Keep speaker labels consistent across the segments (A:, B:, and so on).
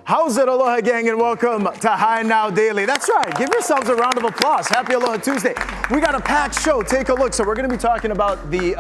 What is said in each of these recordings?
A: How's it, Aloha gang, and welcome to Hana Daily. That's right, give yourselves a round of applause. Happy Aloha Tuesday. We got a packed show, take a look. So we're gonna be talking about the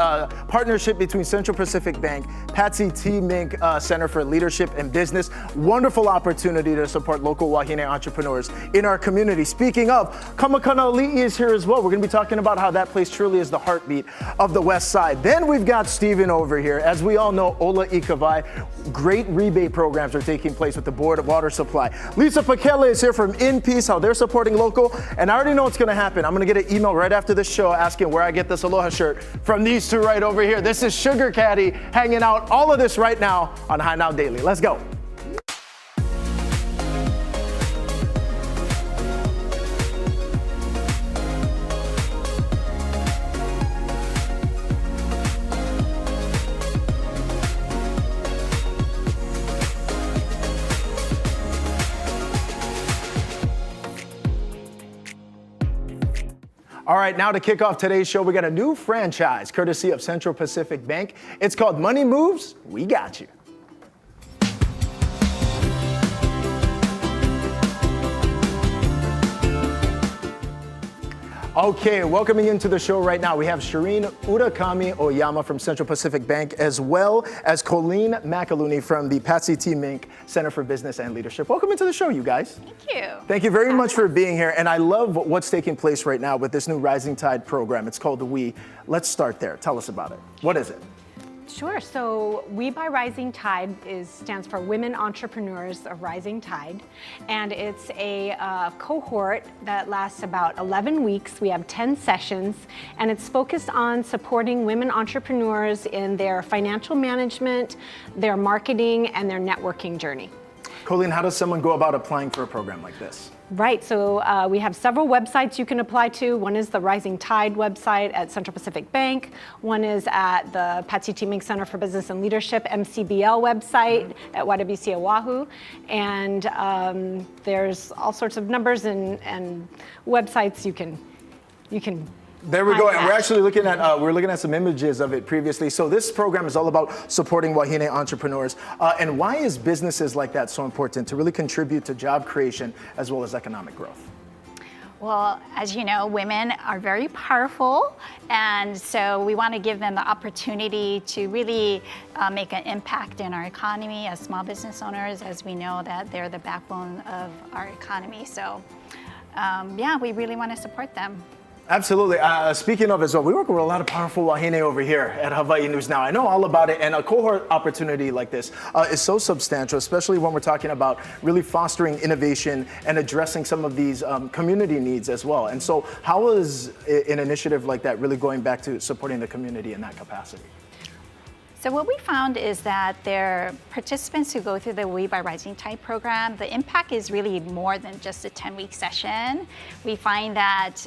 A: partnership between Central Pacific Bank, Patsy T. Mink Center for Leadership and Business. Wonderful opportunity to support local wahine entrepreneurs in our community. Speaking of, Makana Ali'i is here as well. We're gonna be talking about how that place truly is the heartbeat of the West Side. Then we've got Steven over here. As we all know, Ola Ikawai, great rebate programs are taking place with the Board of Water Supply. Lisa Pakele is here from In Peace, how they're supporting local. And I already know what's gonna happen. I'm gonna get an email right after this show asking where I get this Aloha shirt from these two right over here. This is Sugar Caddy hanging out. All of this right now on Hana Daily. Let's go. All right, now to kick off today's show, we got a new franchise courtesy of Central Pacific Bank. It's called Money Moves, We Got You. Okay, welcoming into the show right now, we have Shireen Urakami Oyama from Central Pacific Bank, as well as Colleen McAlooney from the Patsy T. Mink Center for Business and Leadership. Welcome into the show, you guys.
B: Thank you.
A: Thank you very much for being here. And I love what's taking place right now with this new Rising Tide program. It's called the We. Let's start there. Tell us about it. What is it?
B: Sure. So We by Rising Tide stands for Women Entrepreneurs of Rising Tide. And it's a cohort that lasts about 11 weeks. We have 10 sessions, and it's focused on supporting women entrepreneurs in their financial management, their marketing, and their networking journey.
A: Colleen, how does someone go about applying for a program like this?
B: Right, so we have several websites you can apply to. One is the Rising Tide website at Central Pacific Bank. One is at the Patsy T. Mink Center for Business and Leadership, MCBL website at YWC Oahu. And there's all sorts of numbers and websites you can
A: There we go, and we're actually looking at some images of it previously. So this program is all about supporting wahine entrepreneurs. And why is businesses like that so important to really contribute to job creation as well as economic growth?
C: Well, as you know, women are very powerful, and so we want to give them the opportunity to really make an impact in our economy as small business owners, as we know that they're the backbone of our economy. So, yeah, we really want to support them.
A: Absolutely. Speaking of as well, we work with a lot of powerful wahine over here at Hawaii News Now. I know all about it, and a cohort opportunity like this is so substantial, especially when we're talking about really fostering innovation and addressing some of these community needs as well. And so how is an initiative like that really going back to supporting the community in that capacity?
C: So what we found is that their participants who go through the We by Rising Tide program, the impact is really more than just a 10-week session. We find that,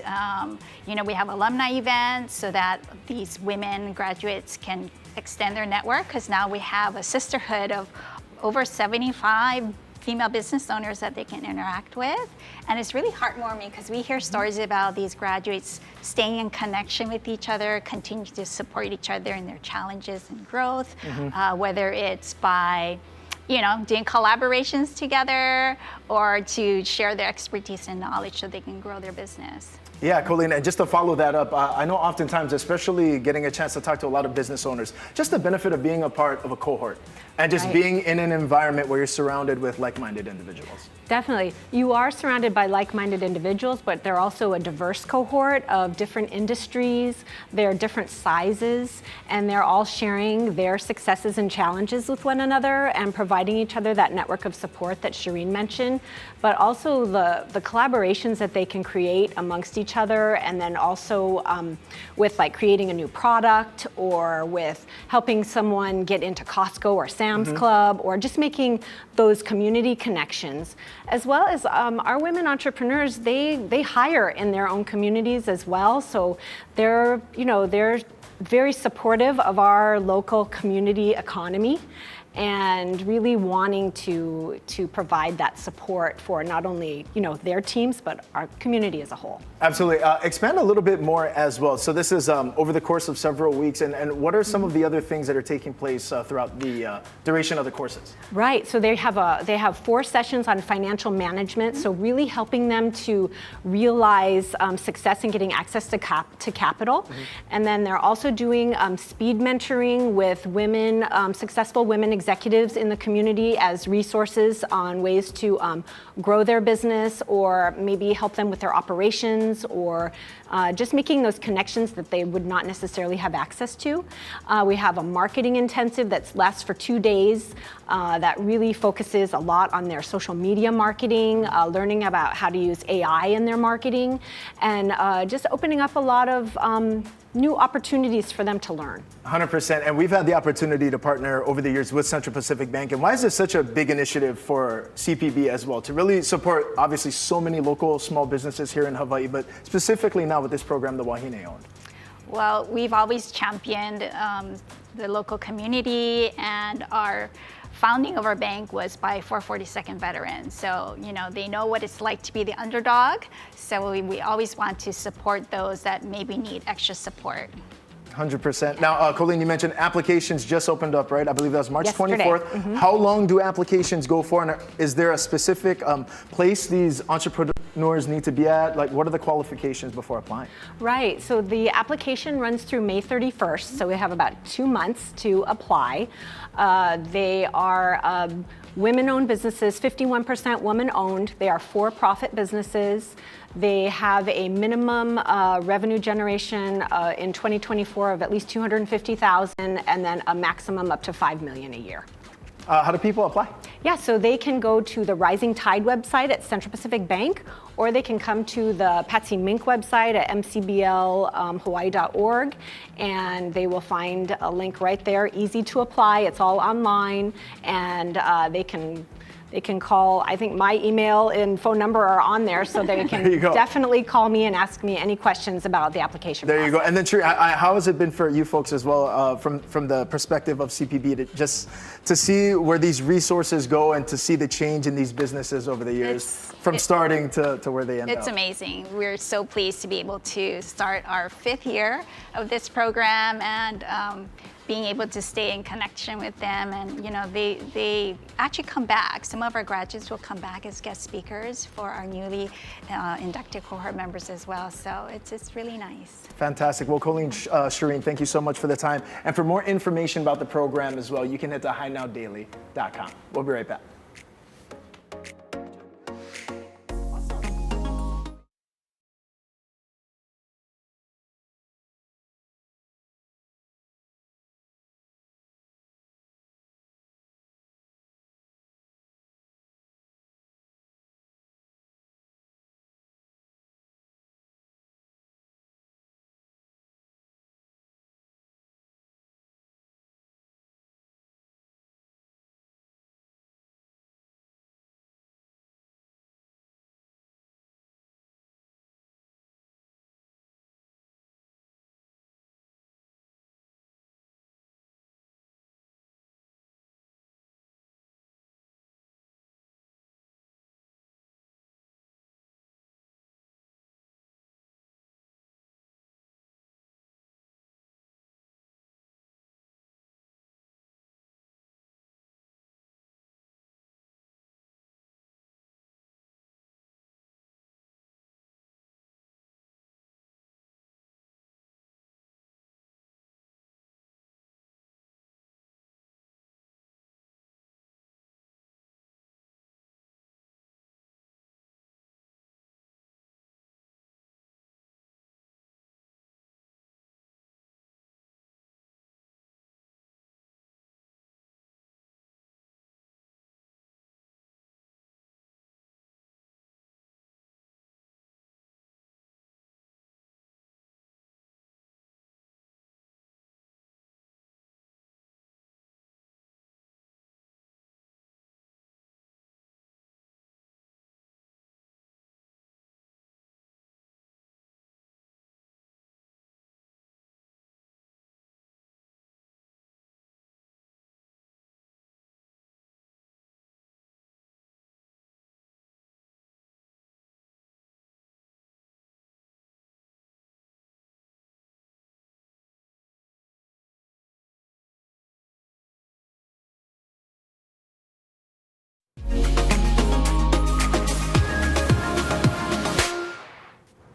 C: we have alumni events so that these women graduates can extend their network, because now we have a sisterhood of over 75 female business owners that they can interact with. And it's really heartwarming because we hear stories about these graduates staying in connection with each other, continue to support each other in their challenges and growth, whether it's by doing collaborations together or to share their expertise and knowledge so they can grow their business.
A: Yeah, Colleen, and just to follow that up, I know oftentimes, especially getting a chance to talk to a lot of business owners, just the benefit of being a part of a cohort and just being in an environment where you're surrounded with like-minded individuals.
B: Definitely. You are surrounded by like-minded individuals, but they're also a diverse cohort of different industries. They're different sizes, and they're all sharing their successes and challenges with one another and providing each other that network of support that Shireen mentioned, but also the collaborations that they can create amongst each other, and then also with like creating a new product or with helping someone get into Costco or Sam's Club, or just making those community connections. As well as our women entrepreneurs, they hire in their own communities as well. So they're very supportive of our local community economy. and really wanting to provide that support for not only their teams but our community as a whole.
A: Absolutely. Expand a little bit more as well. So this is over the course of several weeks, and what are some of the other things that are taking place throughout the duration of the courses?
B: Right. So they have 4 sessions on financial management. So really helping them to realize success in getting access to capital, and then they're also doing speed mentoring with women, successful women executives in the community as resources on ways to grow their business, or maybe help them with their operations, or just making those connections that they would not necessarily have access to. We have a marketing intensive that lasts for 2 days that really focuses a lot on their social media marketing, learning about how to use AI in their marketing, and just opening up a lot of new opportunities for them to learn.
A: 100%. And we've had the opportunity to partner over the years with Central Pacific Bank. And why is this such a big initiative for CPB as well, to really support obviously so many local small businesses here in Hawaii, but specifically now with this program, the Wahine owned?
C: Well, we've always championed the local community, and our founding of our bank was by 442nd veterans. So, they know what it's like to be the underdog. So we always want to support those that maybe need extra support.
A: 100%. Now, Colleen, you mentioned applications just opened up, right? I believe that was March
B: Yesterday.
A: 24th. How long do applications go for? And is there a specific place these entrepreneurs need to be at? Like, what are the qualifications before applying?
B: Right. So the application runs through May 31st. So we have about 2 months to apply. They are women-owned businesses, 51% woman-owned. They are for-profit businesses. They have a minimum revenue generation in 2024 of at least $250,000, and then a maximum up to $5 million a year.
A: How do people apply?
B: Yeah, so they can go to the Rising Tide website at Central Pacific Bank, or they can come to the Patsy Mink website at mcblhawaii.org, and they will find a link right there, easy to apply. It's all online, and they can call. I think my email and phone number are on there, so they can definitely call me and ask me any questions about the application process.
A: There you go. And then, Sheree, how has it been for you folks as well, from the perspective of CPB, to see where these resources go and to see the change in these businesses over the years, from starting to where they end up?
C: It's amazing. We're so pleased to be able to start our 5th year of this program, and being able to stay in connection with them, and they actually come back. Some of our graduates will come back as guest speakers for our newly inducted cohort members as well. So it's really nice.
A: Fantastic. Well, Colleen, Shireen, thank you so much for the time. And for more information about the program as well, you can head to hinowdaily.com. We'll be right back.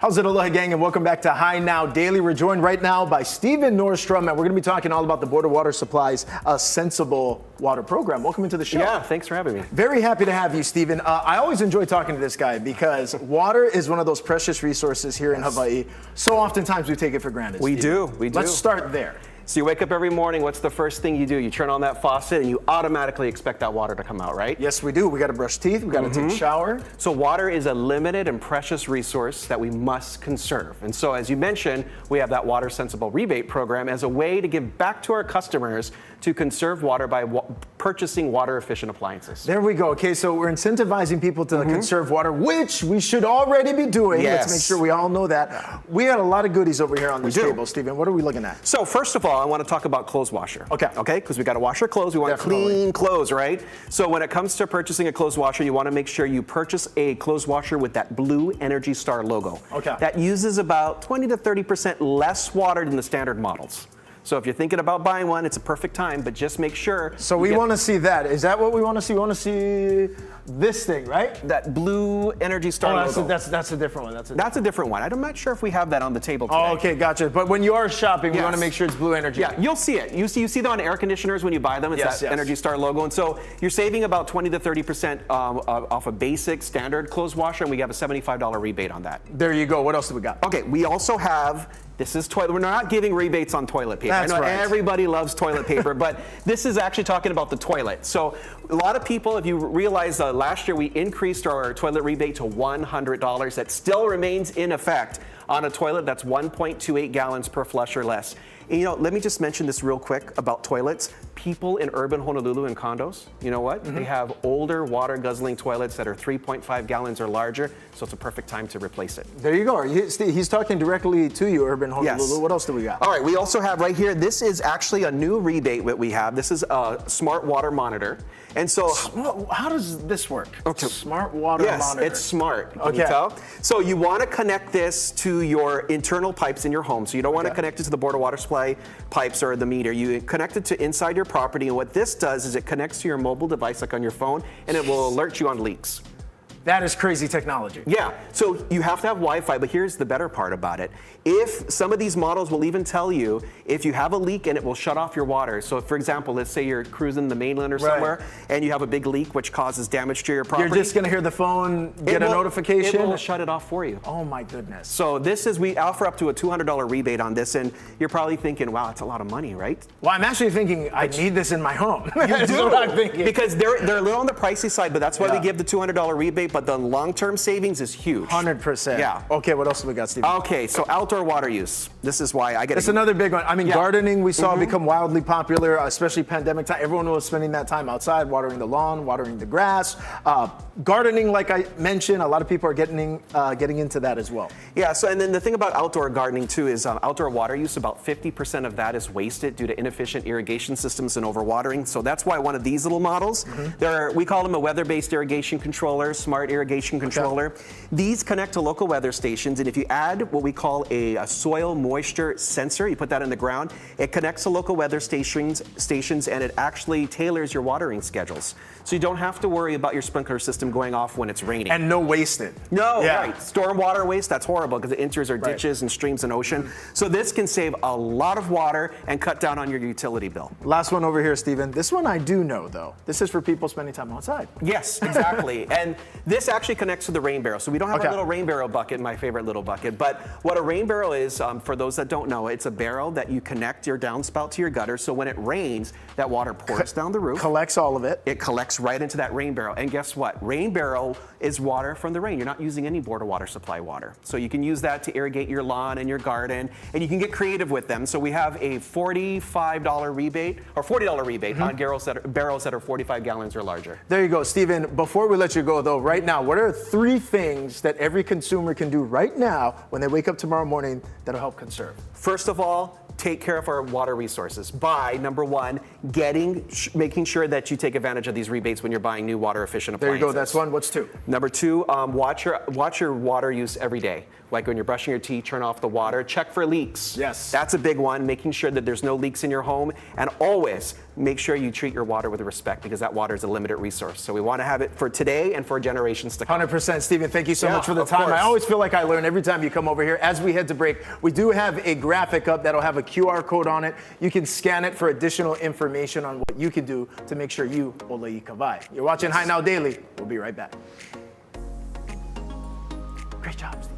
A: How's it, Aloha gang, and welcome back to High Now Daily. We're joined right now by Stephen Nordstrom, and we're going to be talking all about the Board of Water Supply's Sensible Water Program. Welcome into the show.
D: Yeah, thanks for having me.
A: Very happy to have you, Stephen. I always enjoy talking to this guy because water is one of those precious resources here in Hawaii. So oftentimes we take it for granted.
D: We
A: Stephen.
D: do.
A: Let's start there.
D: So you wake up every morning, what's the first thing you do? You turn on that faucet and you automatically expect that water to come out, right?
A: Yes, we do. We got to brush teeth. We got to take a shower.
D: So water is a limited and precious resource that we must conserve. And so as you mentioned, we have that Water Sensible Rebate Program as a way to give back to our customers to conserve water by purchasing water efficient appliances.
A: There we go. Okay, so we're incentivizing people to conserve water, which we should already be doing.
D: Yes.
A: Let's make sure we all know that. We got a lot of goodies over here on this table, Stephen. What are we looking at?
D: So first of all, I want to talk about clothes washer. Okay, because we got to wash our clothes. We want clean clothes, right? So when it comes to purchasing a clothes washer, you want to make sure you purchase a clothes washer with that blue Energy Star logo.
A: Okay.
D: That uses about 20 to 30% less water than the standard models. So if you're thinking about buying one, it's a perfect time, but just make sure.
A: So we want to see that. Is that what we want to see? We want to see this thing, right?
D: That blue Energy Star logo.
A: That's a different one.
D: That's a different one. I'm not sure if we have that on the table today.
A: Oh, okay, gotcha. But when you are shopping, we want to make sure it's blue energy.
D: Yeah, you'll see it. You see that on air conditioners when you buy them. It's that Energy Star logo. And so you're saving about 20 to 30% off a basic standard clothes washer, and we have a $75 rebate on that.
A: There you go. What else do we got?
D: Okay, we also have, this is toilet. We're not giving rebates on toilet paper.
A: That's
D: I know
A: right.
D: Everybody loves toilet paper, but this is actually talking about the toilet. So a lot of people, if you realize last year we increased our toilet rebate to $100. That still remains in effect on a toilet that's 1.28 gallons per flush or less. And, you know, let me just mention this real quick about toilets. People in urban Honolulu in condos, you know what? They have older water guzzling toilets that are 3.5 gallons or larger, so it's a perfect time to replace it.
A: There you go. He's talking directly to you, urban Honolulu.
D: Yes.
A: What else do we got?
D: All right, we also have right here, this is actually a new rebate that we have. This is a smart water monitor. And so,
A: how does this work?
D: Okay.
A: Smart water monitor.
D: Yes, it's smart. Can you tell? So you want to connect this to your internal pipes in your home. So you don't want to connect it to the Board of Water Supply pipes or the meter. You connect it to inside your property, and what this does is it connects to your mobile device, like on your phone, and it will alert you on leaks.
A: That is crazy technology.
D: Yeah, so you have to have Wi-Fi, but here's the better part about it. If some of these models will even tell you if you have a leak and it will shut off your water. So for example, let's say you're cruising the mainland or somewhere and you have a big leak which causes damage to your property.
A: You're just gonna hear the phone get a notification?
D: It will shut it off for you.
A: Oh my goodness.
D: So we offer up to a $200 rebate on this, and you're probably thinking, wow, that's a lot of money, right?
A: Well, I'm actually thinking I need this in my home.
D: You
A: That's
D: do,
A: what I'm thinking.
D: because they're a little on the pricey side, but that's why we give the $200 rebate, but the long-term savings is huge.
A: 100%.
D: Yeah.
A: Okay, what else do we got, Steve?
D: Okay, so outdoor water use. This is why I get
A: It's another big one. I mean, gardening we saw become wildly popular, especially pandemic time. Everyone was spending that time outside, watering the lawn, watering the grass. Gardening, like I mentioned, a lot of people are getting into that as well.
D: Yeah, so and then the thing about outdoor gardening too is outdoor water use, about 50% of that is wasted due to inefficient irrigation systems and overwatering. So that's why one of these little models, we call them a weather-based irrigation controller, smart irrigation controller. These connect to local weather stations, and if you add what we call a soil moisture sensor, you put that in the ground, it connects to local weather stations, and it actually tailors your watering schedules. So you don't have to worry about your sprinkler system going off when it's raining.
A: And no wasted.
D: No, right. Storm water waste, that's horrible because it enters our ditches and streams and ocean. So this can save a lot of water and cut down on your utility bill.
A: Last one over here, Stephen. This one I do know, though. This is for people spending time outside.
D: Yes, exactly. And this actually connects to the rain barrel. So we don't have a little rain barrel bucket, my favorite little bucket. But what a rain barrel is, for those that don't know, it's a barrel that you connect your downspout to your gutter. So when it rains, that water pours down the roof.
A: Collects all of it.
D: It collects right into that rain barrel. And guess what? Rain barrel is water from the rain. You're not using any Board of Water Supply water. So you can use that to irrigate your lawn and your garden, and you can get creative with them. So we have a $45 rebate, or $40 rebate on barrels that are 45 gallons or larger.
A: There you go, Stephen. Before we let you go, though, right now, what are 3 things that every consumer can do right now when they wake up tomorrow morning that'll help conserve?
D: First of all, take care of our water resources by, number one, making sure that you take advantage of these rebates when you're buying new water efficient appliances.
A: There you go, that's one. What's 2?
D: Number 2, watch your water use every day. Like when you're brushing your teeth, turn off the water, check for leaks.
A: Yes.
D: That's a big one, making sure that there's no leaks in your home, and always make sure you treat your water with respect because that water is a limited resource. So we want to have it for today and for generations to come.
A: 100%, Stephen. Thank you so
D: Yeah,
A: much for the
D: of
A: time.
D: course.
A: I always feel like I learn every time you come over here. As we head to break, we do have a graphic up that'll have a QR code on it. You can scan it for additional information on what you can do to make sure you ole kawai. You're watching High Now Daily. We'll be right back. Great job, Steve.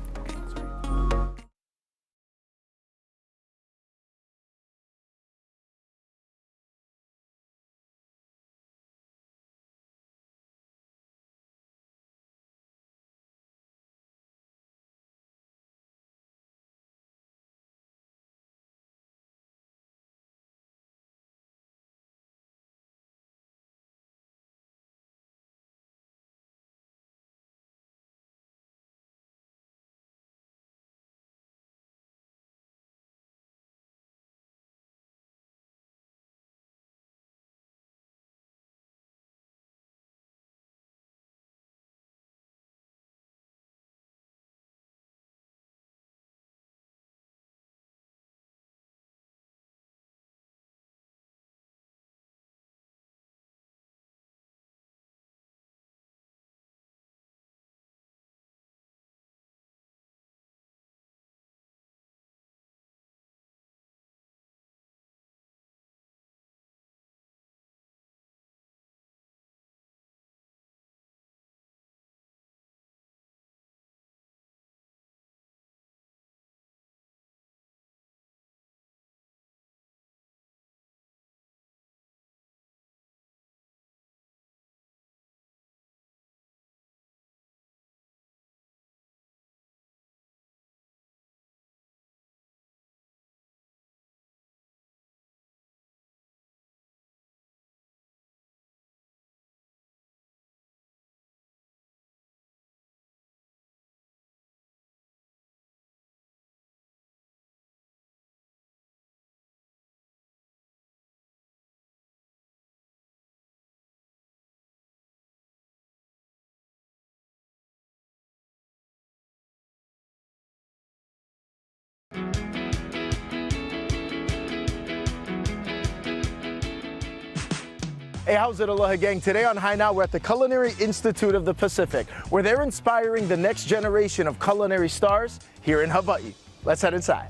A: Hey, how's it, Aloha gang? Today on High Now, we're at the Culinary Institute of the Pacific, where they're inspiring the next generation of culinary stars here in Hawaii. Let's head inside.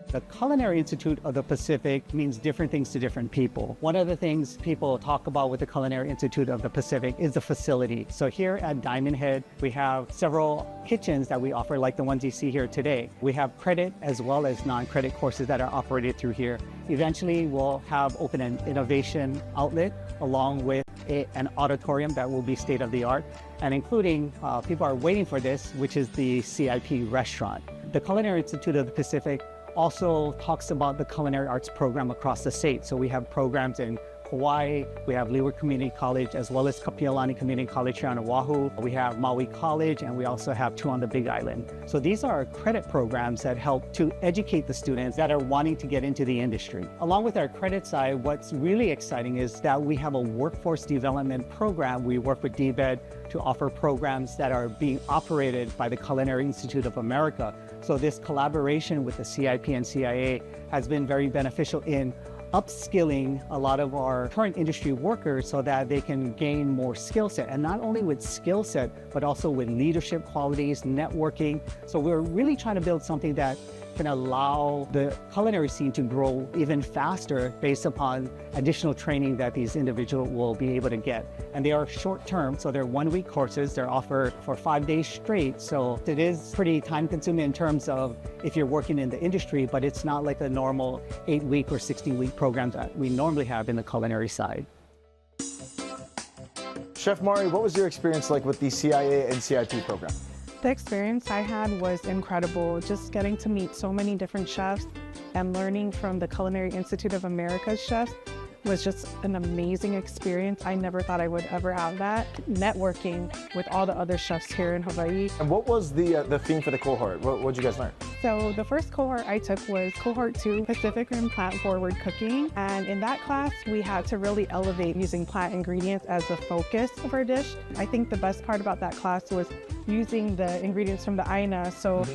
E: The Culinary Institute of the Pacific means different things to different people. One of the things people talk about with the Culinary Institute of the Pacific is the facility. So here at Diamond Head, we have several kitchens that we offer, like the ones you see here today. We have credit as well as non-credit courses that are operated through here. Eventually, we'll have open an innovation outlet along with an auditorium that will be state-of-the-art, and including, people are waiting for this, which is the CIP restaurant. The Culinary Institute of the Pacific also talks about the culinary arts program across the state. So we have programs in Hawaii, we have Leeward Community College, as well as Kapiolani Community College here on Oahu. We have Maui College, and we also have two on the Big Island. So these are credit programs that help to educate the students that are wanting to get into the industry. Along with our credit side, what's really exciting is that we have a workforce development program. We work with DBED to offer programs that are being operated by the Culinary Institute of America. So this collaboration with the CIP and CIA has been very beneficial in upskilling a lot of our current industry workers so that they can gain more skill set, and not only with skill set, but also with leadership qualities, networking. So we're really trying to build something that can allow the culinary scene to grow even faster based upon additional training that these individuals will be able to get. And they are short-term, so they're one-week courses. They're offered for 5 days straight. So it is pretty time-consuming in terms of if you're working in the industry, but it's not like a normal 8-week or 16-week program that we normally have in the culinary side.
A: Chef Mari, what was your experience like with the CIA and CIP program?
F: The experience I had was incredible, just getting to meet so many different chefs and learning from the Culinary Institute of America's chefs was just an amazing experience. I never thought I would ever have that. Networking with all the other chefs here in Hawaii.
A: And what was the theme for the cohort? What did you guys learn?
F: So the first cohort I took was cohort 2, Pacific Rim Plant Forward Cooking. And in that class, we had to really elevate using plant ingredients as the focus of our dish. I think the best part about that class was using the ingredients from the aina. So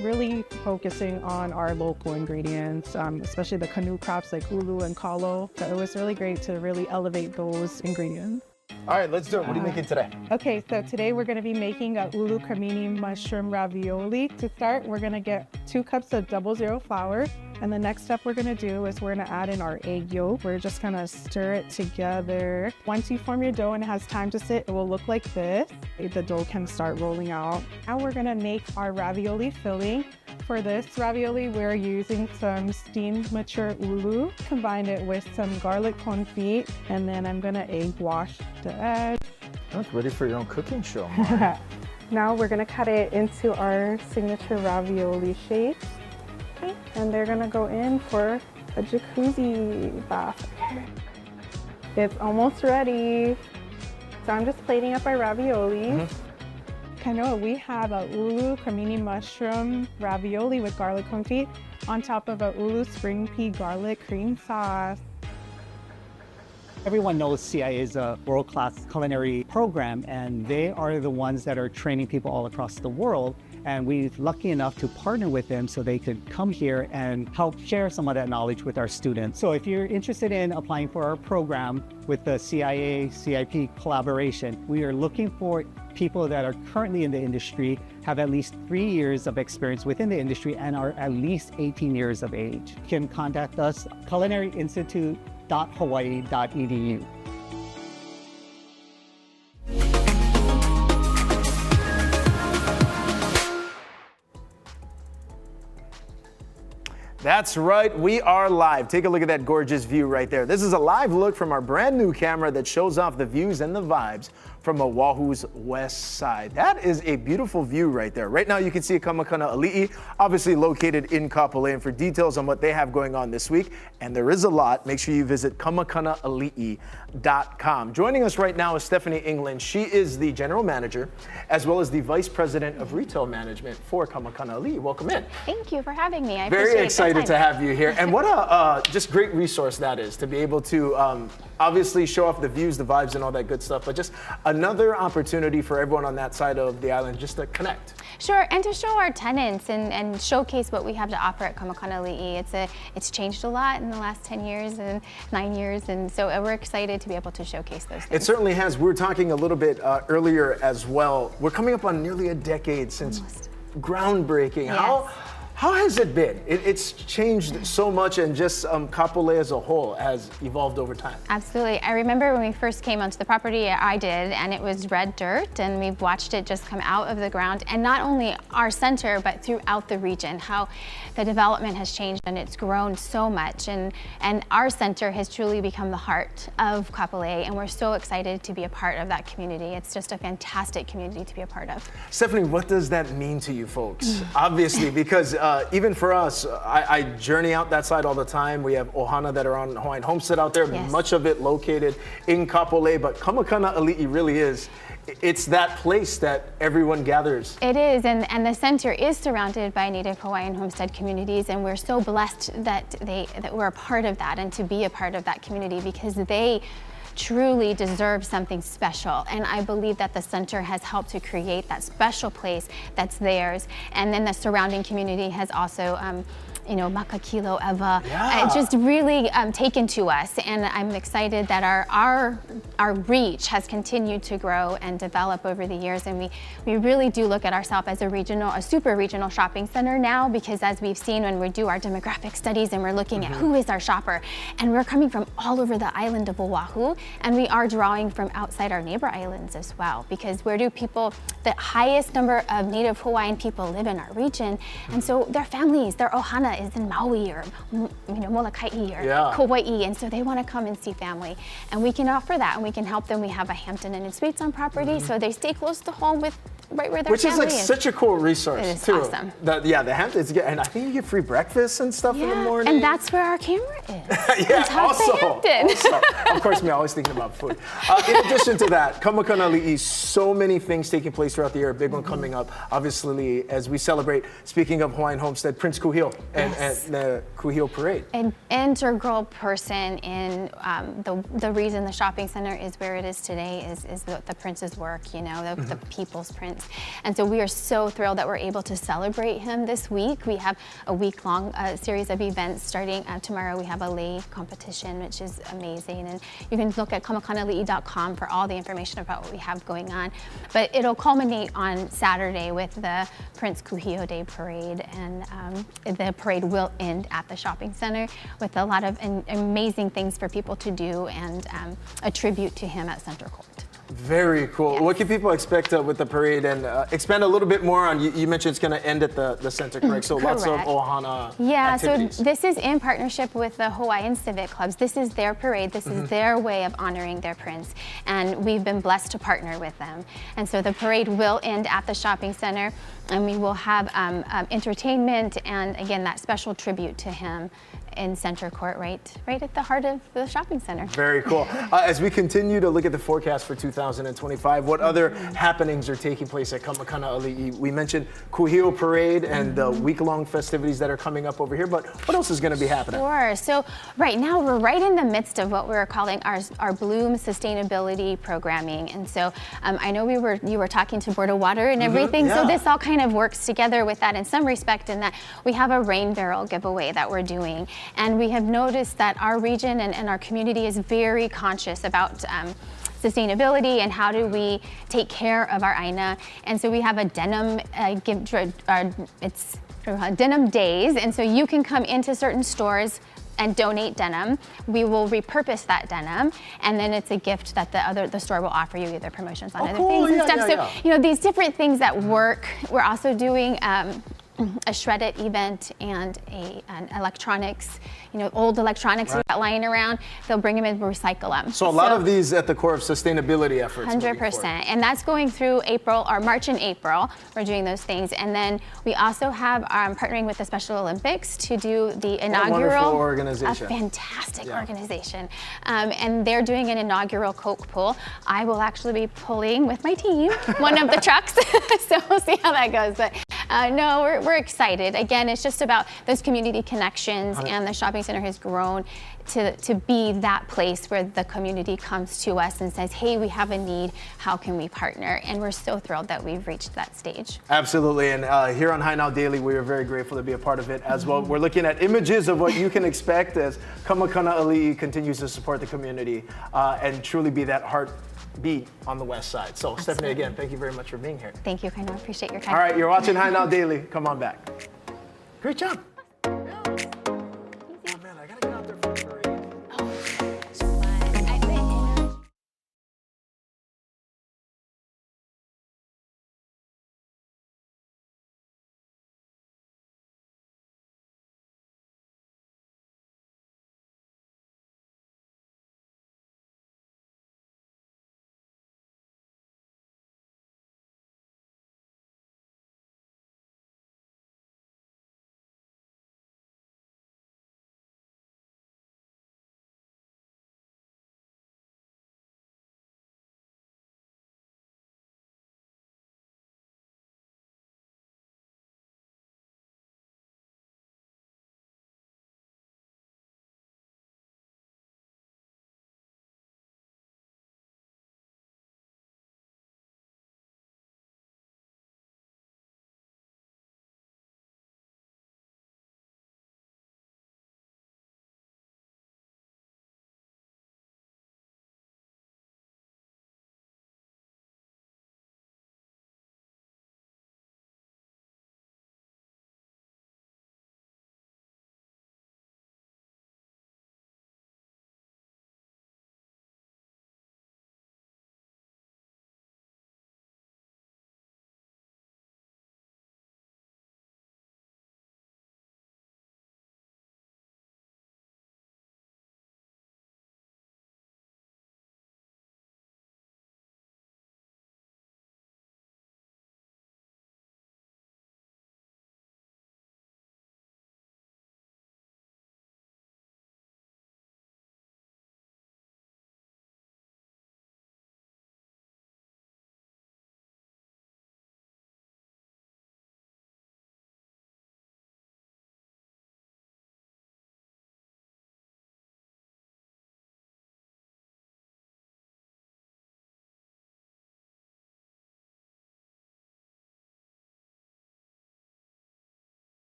F: really focusing on our local ingredients, especially the canoe crops like ulu and kalo. So it was really great to really elevate those ingredients.
A: All right, let's do it. What are you making today?
F: Okay, so today we're gonna be making a ulu cremini mushroom ravioli. To start, we're gonna get 2 cups of 00 flour. And the next step we're gonna do is we're gonna add in our egg yolk. We're just gonna stir it together. Once you form your dough and it has time to sit, it will look like this. The dough can start rolling out. Now we're gonna make our ravioli filling. For this ravioli, we're using some steamed mature ulu, combined it with some garlic confit, and then I'm gonna egg wash the egg.
A: That's ready for your own cooking show.
F: Now we're gonna cut it into our signature ravioli shapes. Okay, and they're gonna go in for a jacuzzi bath. It's almost ready. So I'm just plating up our raviolis. Kanoa, we have a ulu cremini mushroom ravioli with garlic confit on top of a ulu spring pea garlic cream sauce.
E: Everyone knows CIA is a world-class culinary program, and they are the ones that are training people all across the world. And we're lucky enough to partner with them so they could come here and help share some of that knowledge with our students. So if you're interested in applying for our program with the CIA CIP collaboration, we are looking for people that are currently in the industry, have at least 3 years of experience within the industry, and are at least 18 years of age. You can contact us, culinaryinstitute.hawaii.edu.
A: That's right, we are live. Take a look at that gorgeous view right there. This is a live look from our brand new camera that shows off the views and the vibes from Oahu's west side. That is a beautiful view right there. Right now you can see Makana Ali'i, obviously located in Kapolei. And for details on what they have going on this week, and there is a lot, make sure you visit kamakanaali'i.com. Joining us right now is Stephanie England. She is the general manager as well as the vice president of retail management for Makana Ali'i. Welcome in.
C: Thank you for having me. I
A: Very
C: appreciate
A: excited to have you here. And what a just great resource that is to be able to obviously show off the views, the vibes, and all that good stuff, but just another opportunity for everyone on that side of the island just to connect.
G: Sure, and to show our tenants and showcase what we have to offer at Makana Ali'i. It's changed a lot in the last 10 years and 9 years, and so we're excited to be able to showcase those things.
A: It certainly has. We were talking a little bit earlier as well. We're coming up on nearly a decade since groundbreaking.
G: Yes.
A: How has it been? It's changed so much, and just Kapolei as a whole has evolved over time.
G: Absolutely. I remember when we first came onto the property, I did, and it was red dirt, and we've watched it just come out of the ground, and not only our center, but throughout the region, how the development has changed and it's grown so much, and our center has truly become the heart of Kapolei, and we're so excited to be a part of that community. It's just a fantastic community to be a part of.
A: Stephanie, what does that mean to you folks? Obviously, because even for us, I journey out that side all the time. We have ohana that are on Hawaiian Homestead out there,
G: Yes.
A: much of it located in Kapolei, but Makana Ali'i really is. It's that place that everyone gathers.
G: It is, and the center is surrounded by Native Hawaiian homestead communities, and we're so blessed that we're a part of that and to be a part of that community, because they truly deserve something special. And I believe that the center has helped to create that special place that's theirs. And then the surrounding community has also Makakilo Eva, just really taken to us, and I'm excited that our reach has continued to grow and develop over the years, and we really do look at ourselves as a super regional shopping center now, because as we've seen when we do our demographic studies and we're looking at who is our shopper, and we're coming from all over the island of Oahu, and we are drawing from outside our neighbor islands as well, because where do the highest number of Native Hawaiian people live in our region, and so their families, their ohana is in Maui or Molokai or Kauai, and so they want to come and see family, and we can offer that, and we can help them. We have a Hampton Inn and Suites on property, so they stay close to home with right where their
A: Which is
G: family
A: like
G: is.
A: such a cool resource
G: It is
A: too.
G: awesome.
A: The Hamptons, and I think you get free breakfast and stuff in the morning.
G: And that's where our camera is.
A: Yeah,
G: on top of Hampton.
A: also, of course, me always thinking about food. In addition to that, Makana Ali'i, so many things taking place throughout the year. A big one coming up, obviously, as we celebrate. Speaking of Hawaiian Homestead, Prince Kūhiō and the Kūhiō Parade.
G: An integral person in the reason the shopping center is where it is today is the prince's work. The people's prince. prince. And so we are so thrilled that we're able to celebrate him this week. We have a week-long series of events starting tomorrow. We have a lei competition, which is amazing. And you can look at makanaali'i.com for all the information about what we have going on. But it'll culminate on Saturday with the Prince Kūhiō Day Parade. And the parade will end at the shopping center with a lot of amazing things for people to do and a tribute to him at Center Court.
A: Very cool.
G: Yes.
A: What can people expect with the parade? And expand a little bit more on, you mentioned it's going to end at the center, correct? So lots of ohana activities.
G: So this is in partnership with the Hawaiian Civic Clubs. This is their parade. This is their way of honoring their prince. And we've been blessed to partner with them. And so the parade will end at the shopping center. And we will have entertainment and, again, that special tribute to him in Center Court, right at the heart of the shopping center.
A: Very cool. As we continue to look at the forecast for 2025, what other happenings are taking place at Makana Ali'i? We mentioned Kūhiō Parade and the week-long festivities that are coming up over here, but what else is going to be happening?
G: Sure. So right now we're right in the midst of what we're calling our Bloom Sustainability Programming. And so I know you were talking to Board of Water and everything, so this all kind of works together with that in some respect, in that we have a rain barrel giveaway that we're doing. And we have noticed that our region and our community is very conscious about sustainability and how do we take care of our aina. And so we have a denim it's denim days, and so you can come into certain stores and donate denim. We will repurpose that denim, and then it's a gift that the store will offer you, either promotions on other things and stuff. So you know, these different things that work. We're also doing a shred it event and an electronics, old electronics we got lying around. They'll bring them in and recycle them.
A: So a lot of these at the core of sustainability efforts.
G: 100%, and that's going through March and April. We're doing those things, and then we also have partnering with the Special Olympics to do the inaugural.
A: Wonderful organization.
G: A fantastic organization, and they're doing an inaugural Coke pull. I will actually be pulling with my team one of the trucks, so we'll see how that goes. But no, we're excited. Again, it's just about those community connections, and the shopping center has grown to be that place where the community comes to us and says, hey, we have a need, how can we partner? And we're so thrilled that we've reached that stage.
A: Absolutely, and here on High Now Daily, we are very grateful to be a part of it as well. We're looking at images of what you can expect as Makana Ali'i continues to support the community and truly be that heartbeat on the west side. So Stephanie, again, thank you very much for being here.
G: Thank you, Kaino. I appreciate your time.
A: All right, you're watching High Now Daily. Come on back. Great job.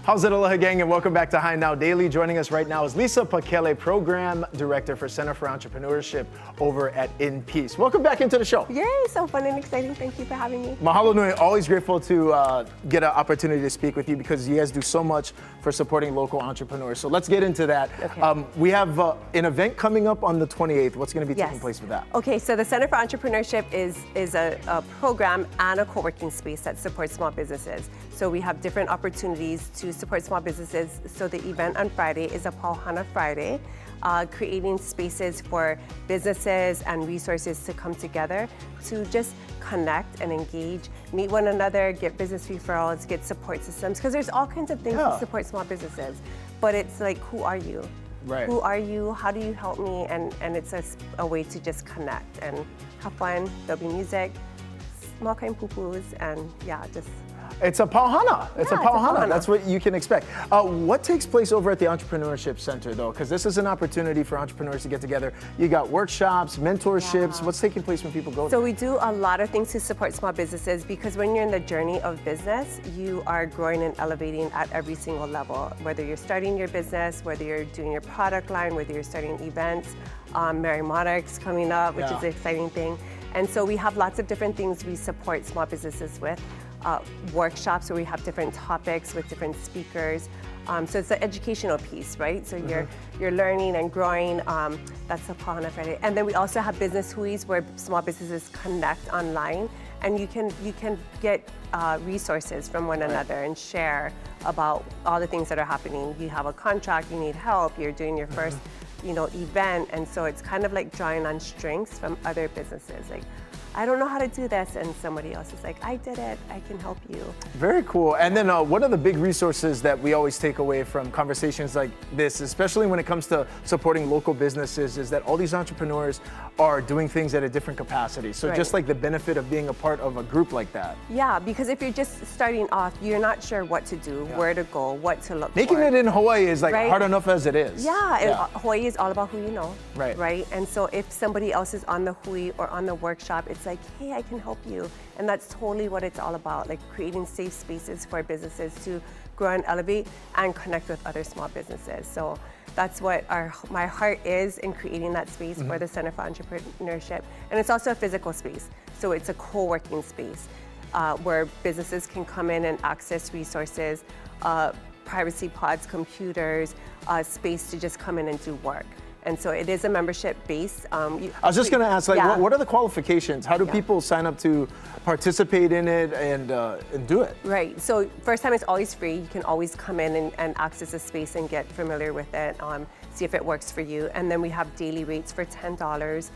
A: How's it, Aloha gang, and welcome back to High Now Daily. Joining us right now is Lisa Pakele, Program Director for Center for Entrepreneurship over at In Peace. Welcome back into the show.
H: Yay, so fun and exciting. Thank you for having me.
A: Mahalo nui, always grateful to get an opportunity to speak with you because you guys do so much for supporting local entrepreneurs. So let's get into that.
H: Okay.
A: We have an event coming up on the 28th. What's going to be taking place with that?
H: Okay, so the Center for Entrepreneurship is a program and a co-working space that supports small businesses. So we have different opportunities to support small businesses. So the event on Friday is a Hana Friday, creating spaces for businesses and resources to come together to just connect and engage, meet one another, get business referrals, get support systems, because there's all kinds of things to support small businesses. But it's like, who are you?
A: Right.
H: Who are you? How do you help me? And it's a way to just connect and have fun. There'll be music, small kind poo-poos, and yeah, just.
A: It's a pauhana. It's a
H: Yeah, it's a
A: pauhana.
H: pauhana.
A: That's what you can expect. What takes place over at the Entrepreneurship Center, though? Because this is an opportunity for entrepreneurs to get together. You got workshops, mentorships.
H: Yeah.
A: What's taking place when people go
H: So
A: there?
H: we do a lot of things to support small businesses because when you're in the journey of business, you are growing and elevating at every single level. Whether you're starting your business, whether you're doing your product line, whether you're starting events, Merry Monarchs coming up, which is an exciting thing. And so we have lots of different things we support small businesses with. Workshops where we have different topics with different speakers. So it's the educational piece, right? So you're learning and growing. That's the Hana Friday. And then we also have business huis where small businesses connect online, and you can get resources from one another and share about all the things that are happening. You have a contract, you need help, you're doing your first, event, and so it's kind of like drawing on strengths from other businesses. Like, I don't know how to do this, and somebody else is like, I did it, I can help you.
A: Very cool. And then one of the big resources that we always take away from conversations like this, especially when it comes to supporting local businesses, is that all these entrepreneurs are doing things at a different capacity. So just like the benefit of being a part of a group like that.
H: Yeah, because if you're just starting off, you're not sure what to do, where to go, what to look
A: Making
H: for.
A: it in Hawaii is like
H: Right.
A: hard enough as it is.
H: Yeah, and Hawaii is all about who you know.
A: Right.
H: Right? And so if somebody else is on the hui or on the workshop, it's like, hey, I can help you. And that's totally what it's all about, like creating safe spaces for businesses to grow and elevate and connect with other small businesses. So that's what my heart is in creating that space for the Center for Entrepreneurship. And it's also a physical space. So it's a co-working space where businesses can come in and access resources, privacy pods, computers, space to just come in and do work. And so it is a membership base.
A: I was just going to ask, like, what are the qualifications? How do people sign up to participate in it and do it?
H: Right. So first time is always free. You can always come in and access the space and get familiar with it, see if it works for you. And then we have daily rates for $10,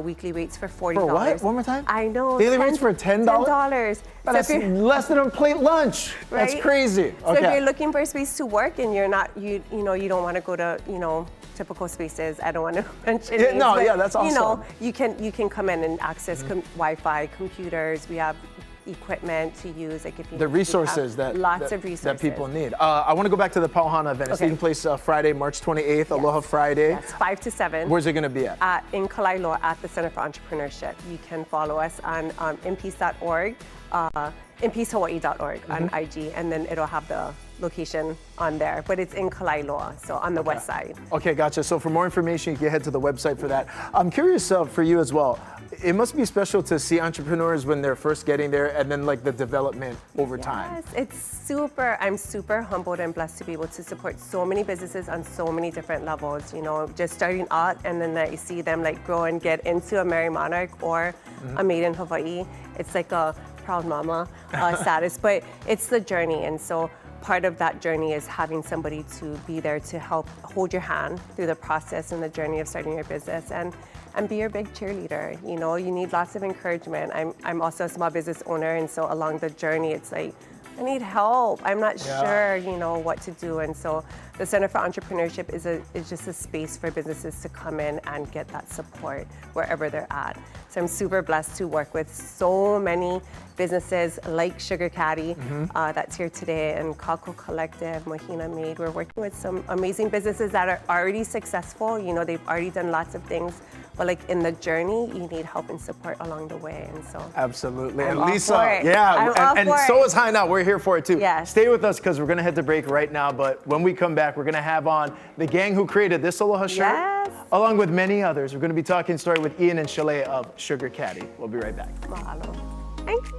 H: weekly rates for $40.
A: For what? One more time?
H: I know.
A: Daily rates for $10?
H: $10.
A: That's less than a plate lunch.
H: Right?
A: That's crazy.
H: So if you're looking for a space to work and you're not, you don't want to go to, typical spaces. I don't want to mention names, but,
A: that's awesome.
H: You can come in and access Wi-Fi, computers. We have equipment to use, like if you
A: the resources
H: lots of resources
A: that people need. I want to go back to the Pauhana event. It's taking place Friday, March 28th, Aloha Friday.
H: Yes, 5 to 7.
A: Where's it going to be at?
H: In Kalailo at the Center for Entrepreneurship. You can follow us on inpeace.org, inpeacehawaii.org on IG, and then it'll have the location on there, but it's in Kalailo, so on the west side.
A: Okay, gotcha. So for more information, you can head to the website for that. I'm curious for you as well. It must be special to see entrepreneurs when they're first getting there and then like the development over time.
H: Yes, I'm super humbled and blessed to be able to support so many businesses on so many different levels, just starting out and then I see them like grow and get into a Merry Monarch or a Made in Hawaii. It's like a proud mama status, but it's the journey. And so part of that journey is having somebody to be there to help hold your hand through the process and the journey of starting your business and be your big cheerleader. You need lots of encouragement. I'm also a small business owner, and so along the journey, it's like, I need help. I'm not sure, what to do. And so the Center for Entrepreneurship is just a space for businesses to come in and get that support wherever they're at. So I'm super blessed to work with so many businesses like Sugar Caddy that's here today, and Kako Collective, Mahina Made. We're working with some amazing businesses that are already successful. They've already done lots of things but like in the journey, you need help and support along the way. And so
A: Absolutely.
H: I'm
A: And
H: all
A: Lisa,
H: for it.
A: yeah,
H: I'm all
A: and
H: for
A: so
H: it.
A: is Hana. We're here for it too.
H: Yes.
A: Stay with us because we're going to hit the break right now. But when we come back, we're going to have on the gang who created this Aloha shirt,
H: Yes.
A: along with many others. We're going to be talking story with Ian and Chalet of Sugar Caddy. We'll be right back.
H: Mahalo. Thanks.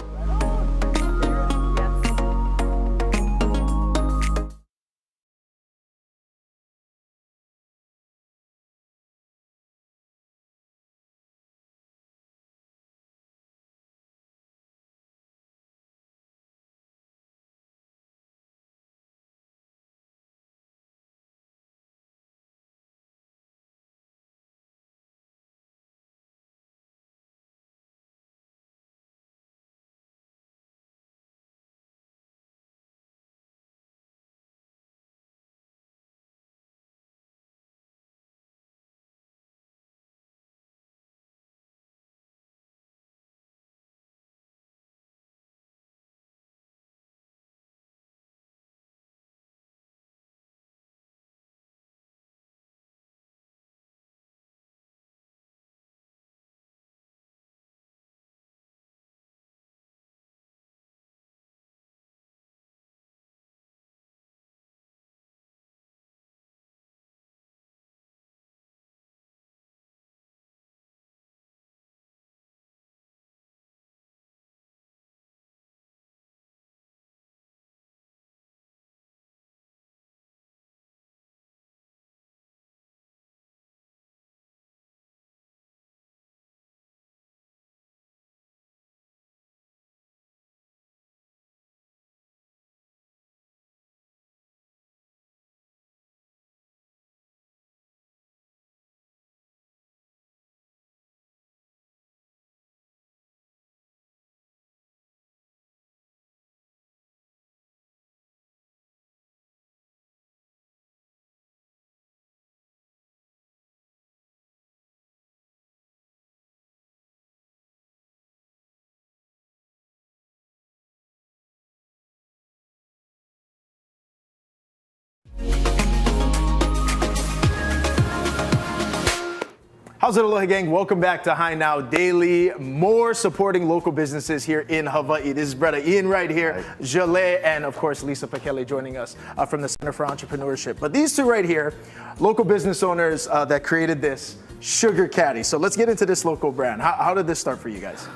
A: How's it, Aloha gang? Welcome back to High Now Daily. More supporting local businesses here in Hawaii. This is brother Ian right here, Chalet, and of course Lisa Pakele joining us from the Center for Entrepreneurship. But these two right here, local business owners that created this, Sugar Caddy. So let's get into this local brand. How did this start for you guys?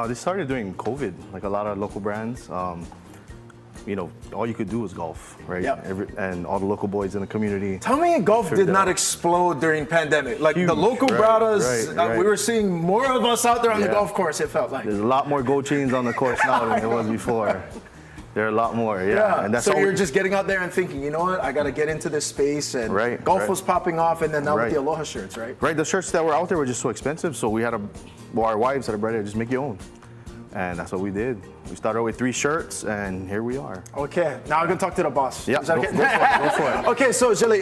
I: They started during COVID, like a lot of local brands. You know, all you could do was golf, right?
A: Yep.
I: And all the local boys in the community.
A: Tell me golf did
I: figured it
A: not
I: out.
A: explode during pandemic. Like
I: Huge,
A: the local
I: right,
A: brothers,
I: right.
A: we were seeing more of us out there on the
I: Yeah.
A: golf course, it felt like.
I: There's a lot more gold chains on the course now than there was before. There are a lot more, yeah. And that's
A: so
I: all
A: you're just getting out there and thinking, you know what, I got to get into this space. And
I: Right,
A: golf
I: right.
A: was popping off, and then now with
I: Right.
A: the Aloha shirts, right?
I: Right, the shirts that were out there were just so expensive, so we had our wives had a brother just make your own. And that's what we did. We started with 3 shirts, and here we are.
A: Okay, now I'm gonna talk to the boss.
I: Yeah,
A: Is that
I: go
A: okay?
I: for it, go for it.
A: Okay, so Jilly,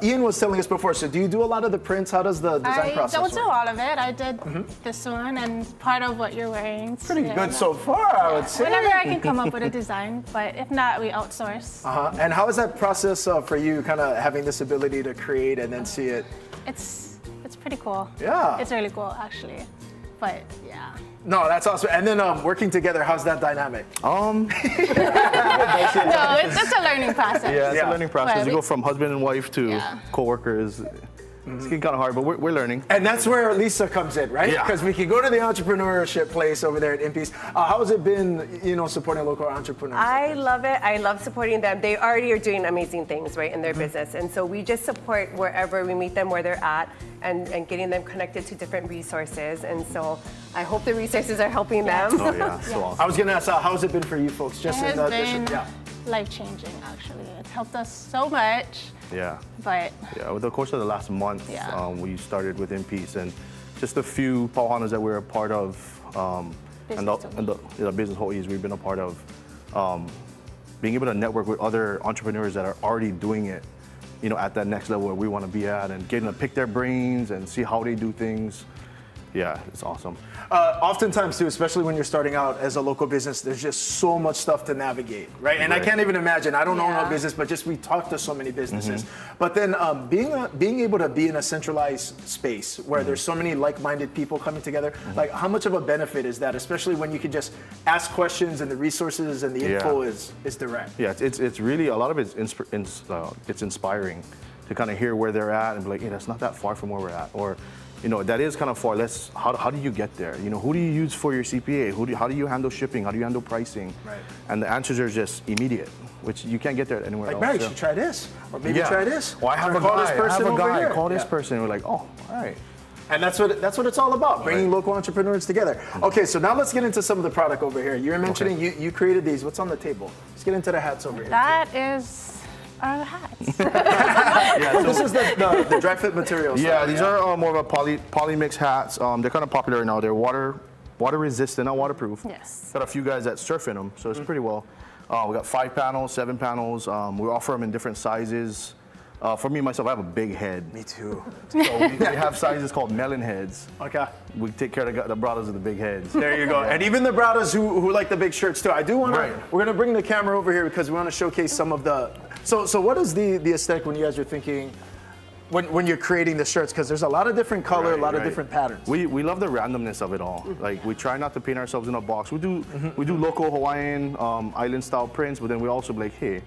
A: Ian was telling us before, so do you do a lot of the prints? How does the design
J: I
A: process
J: don't do
A: work?
J: all of it. I did this one and part of what you're wearing.
A: Pretty good so far, I would say.
J: Whenever I can come up with a design, but if not, we outsource.
A: And how is that process for you, kind of having this ability to create and then see it?
J: It's pretty cool.
A: Yeah.
J: It's really cool, actually. But yeah.
A: No, that's awesome. And then working together, how's that dynamic?
J: No, it's a learning process.
I: Yeah, it's
A: Yeah.
I: a learning process.
J: Well,
I: You go from husband and wife to
J: Yeah.
I: co-workers. It's getting kind of hard, but we're learning.
A: And that's where Lisa comes in, right?
I: Yeah.
A: Because we can go to the entrepreneurship place over there at Impe's. How has it been, supporting local entrepreneurs?
H: I love it. I love supporting them. They already are doing amazing things, right, in their business. And so we just support wherever we meet them, where they're at, and getting them connected to different resources. And so I hope the resources are helping them.
I: Oh yeah, so awesome.
A: I was going to ask, how has it been for you folks?
J: It
A: Just
J: has
A: in the
J: been
A: yeah.
J: life-changing, actually. It's helped us so much,
I: Yeah.
J: but
I: Yeah, over the course of the last month,
J: Yeah.
I: we started with In Peace, and just a few pauhanas that we're a part of, and the business Hawaii's we've been a part of, being able to network with other entrepreneurs that are already doing it, at that next level where we want to be at, and getting to pick their brains and see how they do things. yeah, it's awesome.
A: Oftentimes too, especially when you're starting out as a local business, there's just so much stuff to navigate, right? And I can't even imagine. I don't own a business, but just we talk to so many businesses. But then being able to be in a centralized space where there's so many like-minded people coming together, like how much of a benefit is that? Especially when you can just ask questions and the resources and the info is direct.
I: Yeah, it's really a lot of it's inspiring to kind of hear where they're at and be like, hey, that's not that far from where we're at, or you know, that is kind of far. How do you get there? You know, who do you use for your CPA? How do you handle shipping? How do you handle pricing? Right. And the answers are just immediate, which you can't get there anywhere else.
A: Like, Barry, you should try this, or maybe try this.
I: Well, I have a guy. Call this person. We're like, oh, all right.
A: And that's what it's all about, bringing local entrepreneurs together. Okay, so now let's get into some of the product over here. You were mentioning you created these. What's on the table? Let's get into the hats over here.
J: That is our hats.
A: So this is the dry fit material.
I: Yeah, these are more of a poly mix hats. They're kind of popular right now. They're water resistant, not waterproof.
J: Yes.
I: Got a few guys that surf in them, so it's pretty well. We got 5 panels, 7 panels. We offer them in different sizes. For me, myself, I have a big head.
A: Me too.
I: So we have sizes called melon heads.
A: Okay.
I: We take care of the brothers with the big heads.
A: There you go. And even the brothers who like the big shirts too. I do want to, we're going to bring the camera over here because we want to showcase some of the, so what is the aesthetic when you guys are thinking, when you're creating the shirts? Because there's a lot of different color, a lot of different patterns.
I: We love the randomness of it all. Like we try not to paint ourselves in a box. We do local Hawaiian island style prints, but then we also be like, hey,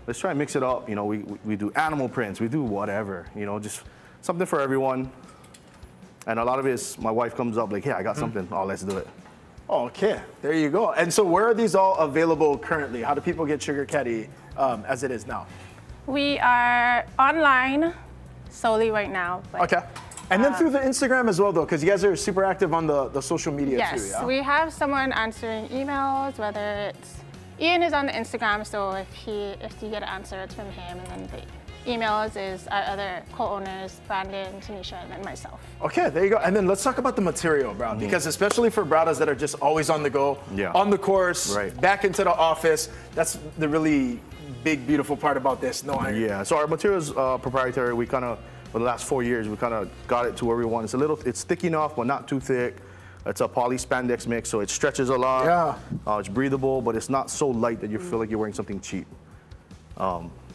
I: let's try and mix it up. You know, we do animal prints, we do whatever, you know, just something for everyone. And a lot of it is my wife comes up like, hey, I got something. Oh, let's do it.
A: Okay, there you go. And so where are these all available currently? How do people get Sugar Caddy as it is now?
J: We are online solely right now. But,
A: okay. And then through the Instagram as well, though, because you guys are super active on the social media too, yeah?
J: Yes, we have someone answering emails, whether it's Ian is on the Instagram, so if you get an answer, it's from him, and then the emails is our other co-owners, Brandon, Tanisha, and then myself.
A: Okay, there you go. And then let's talk about the material, bro, because especially for brothers that are just always on the go, on the course, back into the office, that's the really big, beautiful part about this, no iron.
I: Yeah, so our material is proprietary. We kind of, for the last 4 years, we kind of got it to where we want. It's thick enough, but not too thick. It's a poly spandex mix, so it stretches a lot. Yeah. It's breathable, but it's not so light that you feel like you're wearing something cheap.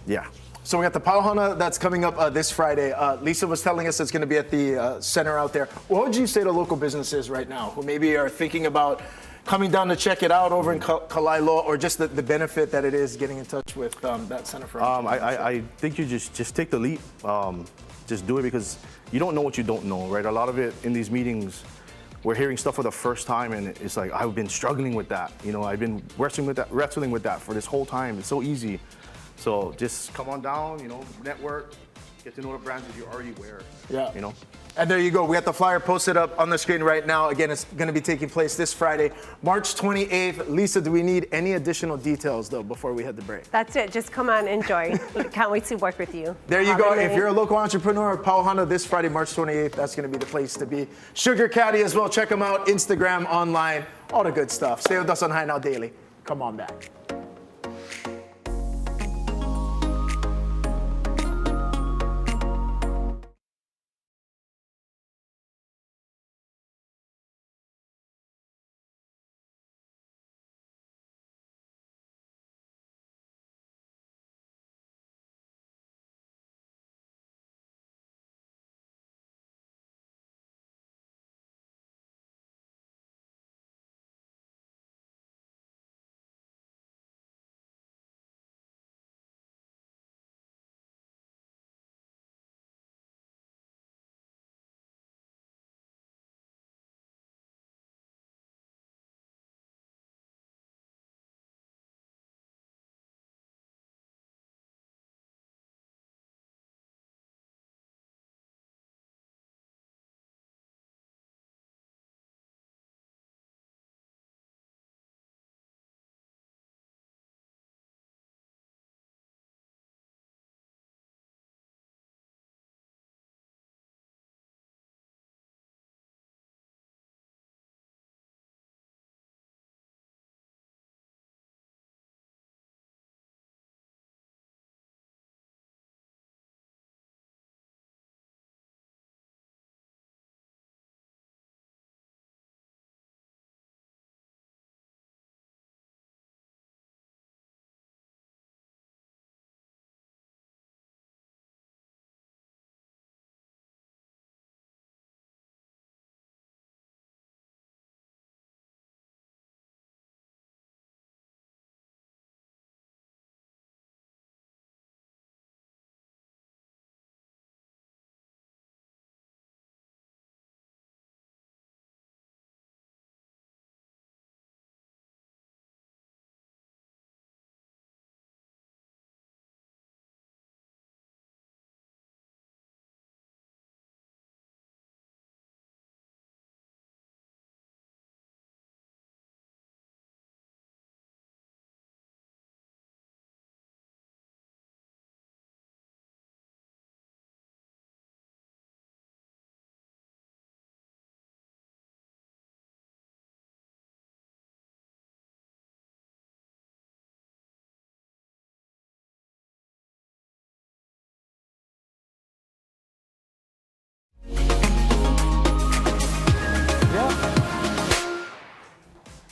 I: Yeah.
A: So we got the Pau Hana that's coming up this Friday. Lisa was telling us it's going to be at the center out there. What would you say to local businesses right now who maybe are thinking about coming down to check it out over in Kalailo, or just the benefit that it is getting in touch with that center for
I: I think you just take the leap. Just do it, because you don't know what you don't know, right? A lot of it in these meetings, we're hearing stuff for the first time, and it's like, I've been struggling with that. You know, I've been wrestling with that for this whole time. It's so easy. So just come on down, you know, network, get to know the brands that you already wear. Yeah. You know.
A: And there you go. We got the flyer posted up on the screen right now. Again, it's going to be taking place this Friday, March 28th. Lisa, do we need any additional details, though, before we head to break?
H: That's it. Just come on, enjoy. Can't wait to work with you.
A: There you go. If you're a local entrepreneur, Pau Hana this Friday, March 28th, that's going to be the place to be. Sugar Caddy as well. Check them out. Instagram, online, all the good stuff. Stay with us on High Now Daily. Come on back.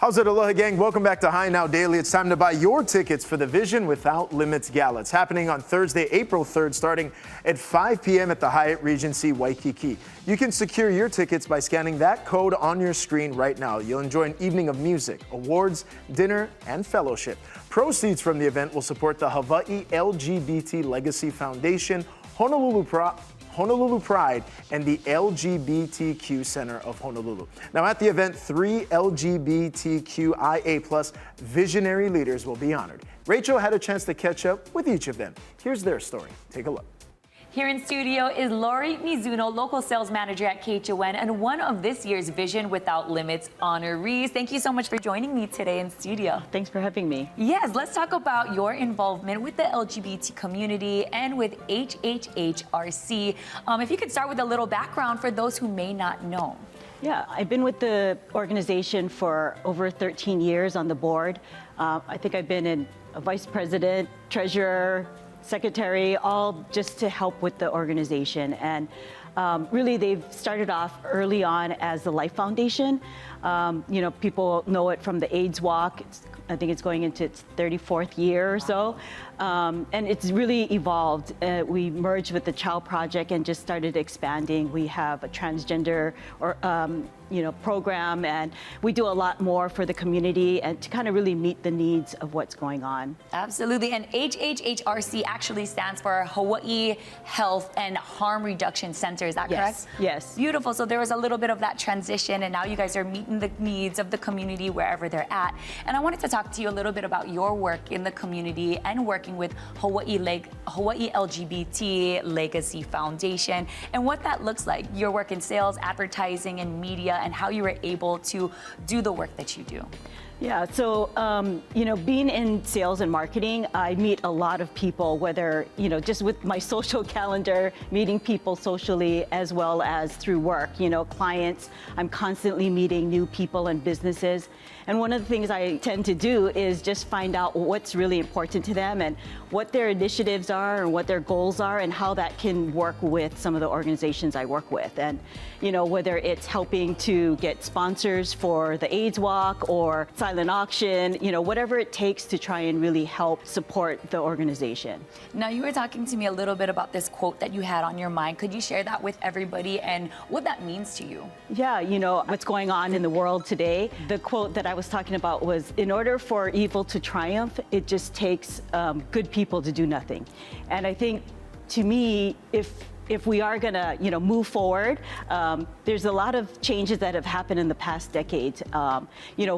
A: How's it, Aloha gang? Welcome back to High Now Daily. It's time to buy your tickets for the Vision Without Limits Gala. It's happening on Thursday, April 3rd, starting at 5 p.m. at the Hyatt Regency Waikiki. You can secure your tickets by scanning that code on your screen right now. You'll enjoy an evening of music, awards, dinner, and fellowship. Proceeds from the event will support the Hawaii LGBT Legacy Foundation, Honolulu Pride, and the LGBTQ Center of Honolulu. Now at the event, 3 LGBTQIA+ visionary leaders will be honored. Rachel had a chance to catch up with each of them. Here's their story. Take a look.
K: Here in studio is Lori Mizuno, local sales manager at KHON and one of this year's Vision Without Limits honorees. Thank you so much for joining me today in studio.
L: Thanks for having me.
K: Yes, let's talk about your involvement with the LGBT community and with HHHRC. If you could start with a little background for those who may not know.
L: Yeah, I've been with the organization for over 13 years on the board. I think I've been a vice president, treasurer, secretary, all just to help with the organization. And really, they've started off early on as the Life Foundation. People know it from the AIDS Walk. I think it's going into its 34th year or so. And it's really evolved. We merged with the Child Project and just started expanding. We have a transgender program, and we do a lot more for the community and to kind of really meet the needs of what's going on.
K: Absolutely, and HHHRC actually stands for Hawaii Health and Harm Reduction Center, is that correct?
L: Yes.
K: Beautiful, so there was a little bit of that transition and now you guys are meeting the needs of the community wherever they're at. And I wanted to talk to you a little bit about your work in the community and working with Hawaii LGBT Legacy Foundation and what that looks like. Your work in sales, advertising, and media, and how you were able to do the work that you do.
L: Yeah, so, being in sales and marketing, I meet a lot of people, whether, just with my social calendar, meeting people socially as well as through work, clients. I'm constantly meeting new people and businesses. And one of the things I tend to do is just find out what's really important to them and what their initiatives are and what their goals are and how that can work with some of the organizations I work with. And, whether it's helping to get sponsors for the AIDS Walk or silent auction, whatever it takes to try and really help support the organization.
K: Now, you were talking to me a little bit about this quote that you had on your mind. Could you share that with everybody and what that means to you?
L: Yeah, what's going on in the world today. The quote that I was talking about was, in order for evil to triumph, it just takes good people to do nothing. And I think, to me, if we are going to, move forward, there's a lot of changes that have happened in the past decade,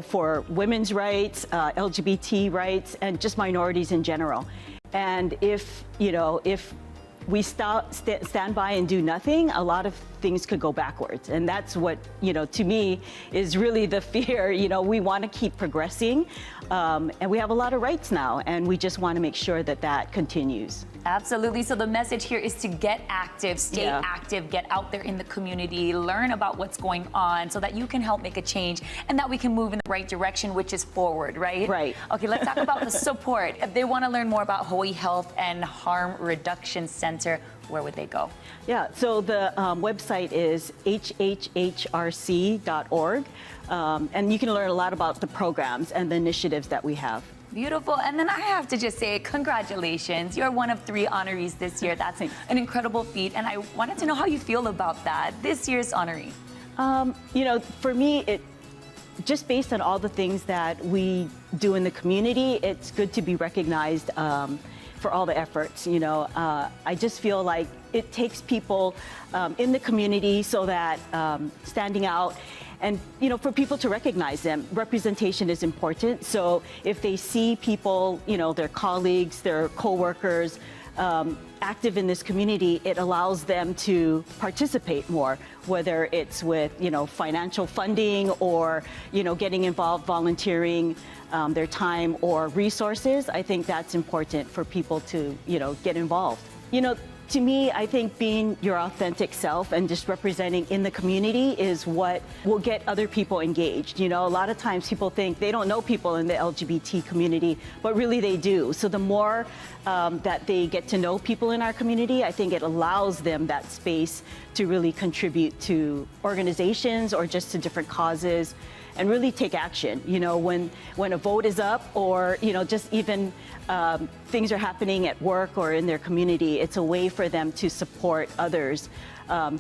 L: for women's rights, LGBT rights, and just minorities in general. And if we stand by and do nothing, a lot of things could go backwards. And that's what, to me, is really the fear. We want to keep progressing, and we have a lot of rights now, and we just want to make sure that that continues.
K: Absolutely. So the message here is to get active, stay active, get out there in the community, learn about what's going on so that you can help make a change and that we can move in the right direction, which is forward, right?
L: Right.
K: Okay, let's talk about the support. If they want to learn more about Hawaii Health and Harm Reduction Center, where would they go?
L: Yeah, so the website is hhhrc.org, and you can learn a lot about the programs and the initiatives that we have.
K: Beautiful. And then I have to just say, congratulations. You're one of 3 honorees this year. That's an incredible feat. And I wanted to know how you feel about that, this year's honoree.
L: For me, just based on all the things that we do in the community, it's good to be recognized for all the efforts. I just feel like it takes people in the community so that standing out and, for people to recognize them. Representation is important. So if they see people, their colleagues, their coworkers, active in this community, it allows them to participate more, whether it's with, financial funding or, getting involved, volunteering their time or resources. I think that's important for people to, get involved. To me, I think being your authentic self and just representing in the community is what will get other people engaged. A lot of times people think they don't know people in the LGBT community, but really they do. So the more that they get to know people in our community, I think it allows them that space to really contribute to organizations or just to different causes. and really take action. You know, when a vote is up, or you know, just even things are happening at work or in their community, it's a way for them to support others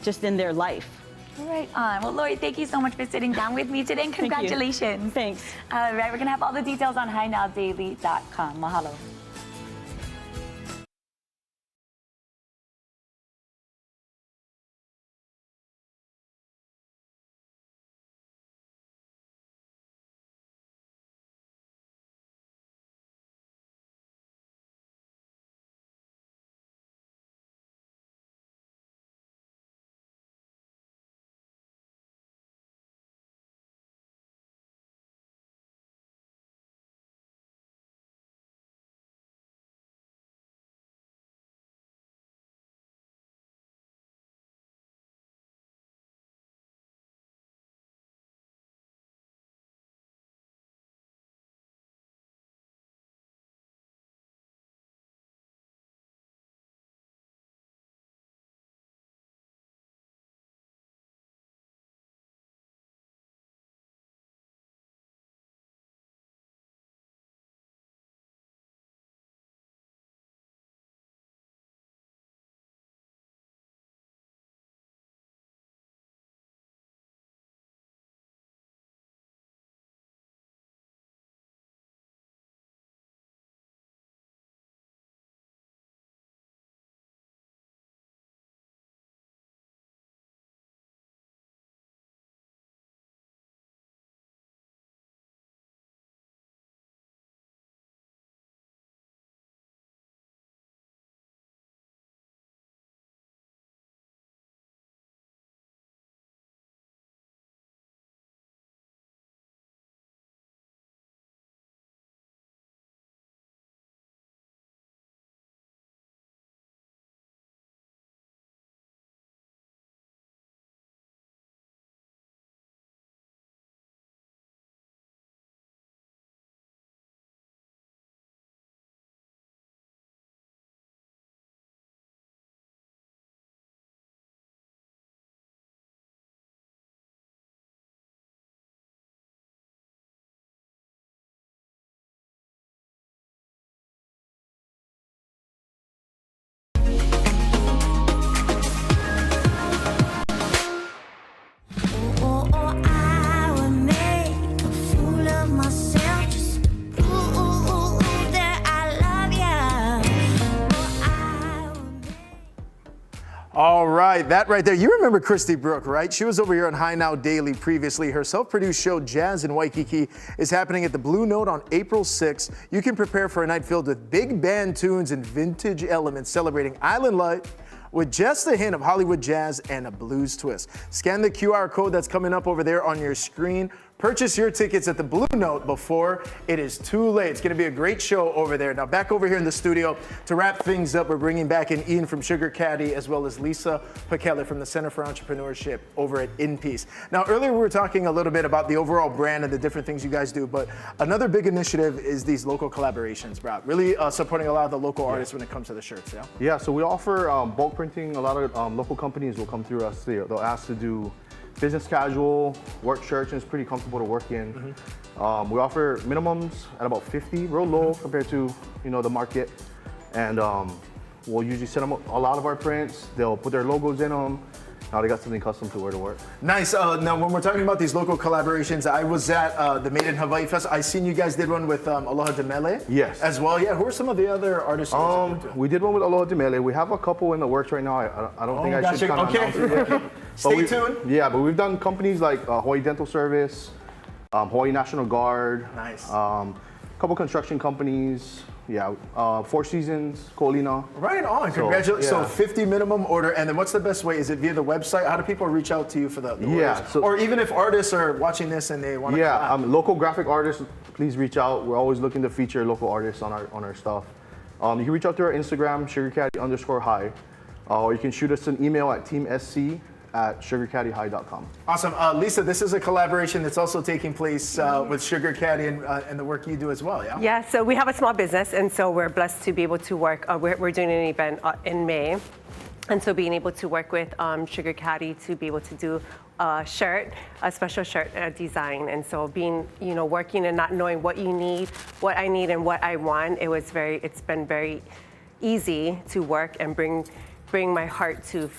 L: just in their life.
K: Right on. Well, Lori, thank you so much for sitting down with me today, and congratulations.
L: Thanks.
K: All right, we're going to have all the details on hinowdaily.com. Mahalo.
A: All right, that right there. You remember Christy Brooke, right? She was over here on High Now Daily previously. Her self-produced show, Jazz in Waikiki, is happening at the Blue Note on April 6th. You can prepare for a night filled with big band tunes and vintage elements celebrating island life with just a hint of Hollywood jazz and a blues twist. Scan the QR code that's coming up over there on your screen. Purchase your tickets at the Blue Note before it is too late. It's gonna be a great show over there. Now back over here in the studio to wrap things up, we're bringing back in Ian from Sugar Caddy as well as Lisa Pakele from the Center for Entrepreneurship over at In Peace. Now earlier we were talking a little bit about the overall brand and the different things you guys do, but another big initiative is these local collaborations, bro. Really supporting a lot of the local artists when it comes to the shirts, yeah?
I: Yeah, so we offer bulk printing. A lot of local companies will come through us. They'll ask to do business casual, work shirts, and it's pretty comfortable to work in. We offer minimums at about 50, real low compared to the market. And we'll usually send them a lot of our prints. They'll put their logos in them. Now they got something custom to wear to work.
A: Nice. Now when we're talking about these local collaborations, I was at the Made in Hawaii Fest. I seen you guys did one with Aloha Demele.
I: Yes.
A: As well. Yeah. Who are some of the other artists?
I: We did one with Aloha Demele. We have a couple in the works right now. I don't think I should kind of announce it yet.
A: Stay tuned.
I: Yeah, but we've done companies like Hawaii Dental Service, Hawaii National Guard.
A: Nice.
I: Couple construction companies. Yeah, Four Seasons, Kolina.
A: Right on. Congratulations. So 50 minimum order, and then what's the best way? Is it via the website? How do people reach out to you for the orders?
I: So,
A: or even if artists are watching this and they want to
I: local graphic artists, please reach out. We're always looking to feature local artists on our stuff. You can reach out to our Instagram, sugarcaddy_high, or you can shoot us an email at teamsc@sugarcaddyhigh.com.
A: Awesome. Lisa, this is a collaboration that's also taking place with Sugar Caddy and the work you do as well, yeah?
H: Yeah, so we have a small business, and so we're blessed to be able to work. We're doing an event in May. And so being able to work with Sugar Caddy to be able to do a shirt, a special shirt design. And so being, working and not knowing what you need, what I need and what I want, it's been very easy to work and bring my heart to,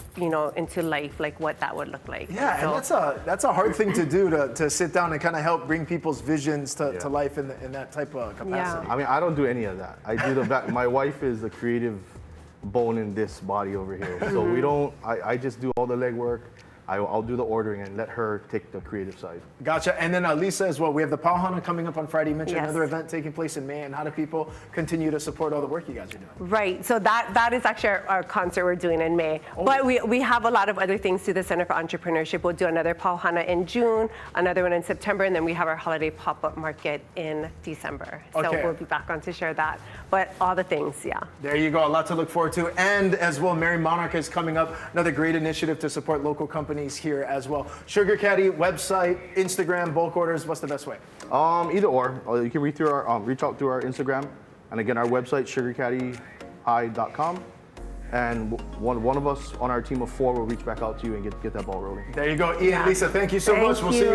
H: into life, like what that would look like.
A: Yeah,
H: so,
A: and that's a hard thing to do, to sit down and kind of help bring people's visions to life in that type of capacity.
I: I mean, I don't do any of that. I do the back. My wife is the creative bone in this body over here. So we don't, I just do all the legwork. I'll do the ordering and let her take the creative side.
A: Gotcha. And then Lisa as well, we have the Pau Hana coming up on Friday. You mentioned
H: Yes.
A: another event taking place in May, and how do people continue to support all the work you guys are doing?
H: Right, so that is actually our concert we're doing in May. But we have a lot of other things through the Center for Entrepreneurship. We'll do another Pau Hana in June, another one in September, and then we have our holiday pop-up market in December. So
A: Okay.
H: we'll be back on to share that. But all the things, yeah.
A: There you go, a lot to look forward to. And as well, Merry Monarch is coming up, another great initiative to support local companies here as well. Sugar Caddy, website, Instagram, bulk orders, what's the best way?
I: Either or. You can reach out through our Instagram. And again, our website, sugarcaddyhigh.com. And one of us on our team of 4 will reach back out to you and get that ball rolling.
A: There you go, Ian, Lisa, thank you so much. We'll see you.